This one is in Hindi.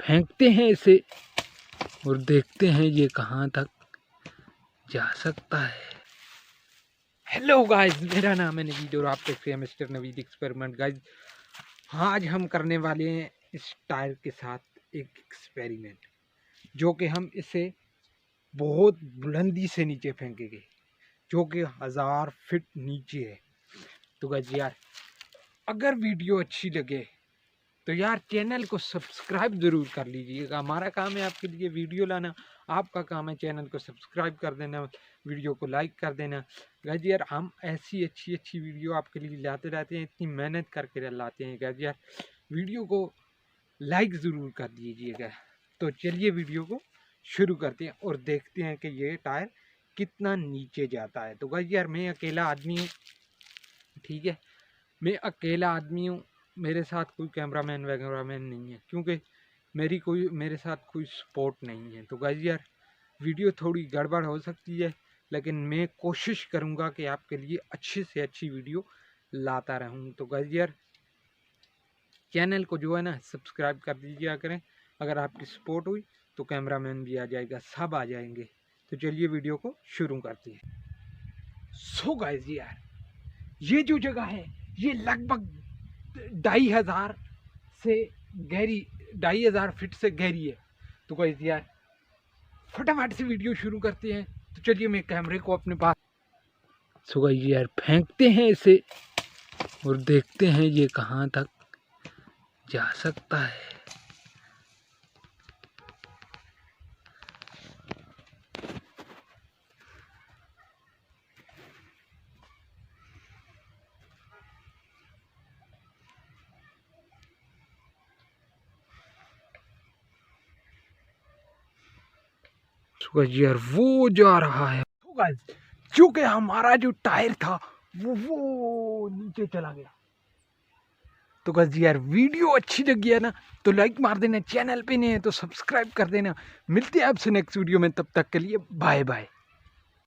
फेंकते हैं इसे और देखते हैं ये कहाँ तक जा सकता है। हेलो गाइस, मेरा नाम है नवीद और आप देखते हैं मिस्टर नवीद एक्सपेरिमेंट। गाइस, आज हम करने वाले हैं इस टायर के साथ एक एक्सपेरिमेंट, जो कि हम इसे बहुत बुलंदी से नीचे फेंकेंगे, जो कि 1000 फीट नीचे है। तो गाइस यार, अगर वीडियो अच्छी लगे तो यार चैनल को सब्सक्राइब ज़रूर कर लीजिएगा। हमारा काम है आपके लिए वीडियो लाना, आपका काम है चैनल को सब्सक्राइब कर देना, वीडियो को लाइक कर देना। गाइस यार, हम ऐसी अच्छी वीडियो आपके लिए लाते रहते हैं, इतनी मेहनत करके लाते हैं। गाइस यार, वीडियो को लाइक ज़रूर कर दीजिएगा। तो चलिए वीडियो को शुरू करते हैं और देखते हैं कि ये टायर कितना नीचे जाता है। तो गाइस यार, मैं अकेला आदमी हूँ, ठीक है, मैं अकेला आदमी हूँ, मेरे साथ कोई कैमरामैन वैमरामैन नहीं है, क्योंकि मेरे साथ कोई सपोर्ट नहीं है। तो गाइस यार, वीडियो थोड़ी गड़बड़ हो सकती है, लेकिन मैं कोशिश करूँगा कि आपके लिए अच्छी से अच्छी वीडियो लाता रहूँ। तो गाइस यार, चैनल को जो है ना सब्सक्राइब कर दीजिए करें। अगर आपकी सपोर्ट हुई तो कैमरामैन भी आ जाएगा, सब आ जाएंगे। तो चलिए वीडियो को शुरू करते हैं। सो गाइस यार, ये जो जगह है ये लगभग 2500 से गहरी, 2500 फीट से गहरी है। तो गाइस यार, फटाफट से वीडियो शुरू करते हैं। तो चलिए मैं कैमरे को अपने पास, सो गाइस यार, फेंकते हैं इसे और देखते हैं ये कहाँ तक जा सकता है। यार वो जा रहा है, क्योंकि हमारा जो टायर था वो नीचे चला गया। तो गाइस यार, वीडियो अच्छी लगी है ना तो लाइक मार देना, चैनल पे नहीं है तो सब्सक्राइब कर देना। मिलते हैं आपसे नेक्स्ट वीडियो में, तब तक के लिए बाय बाय।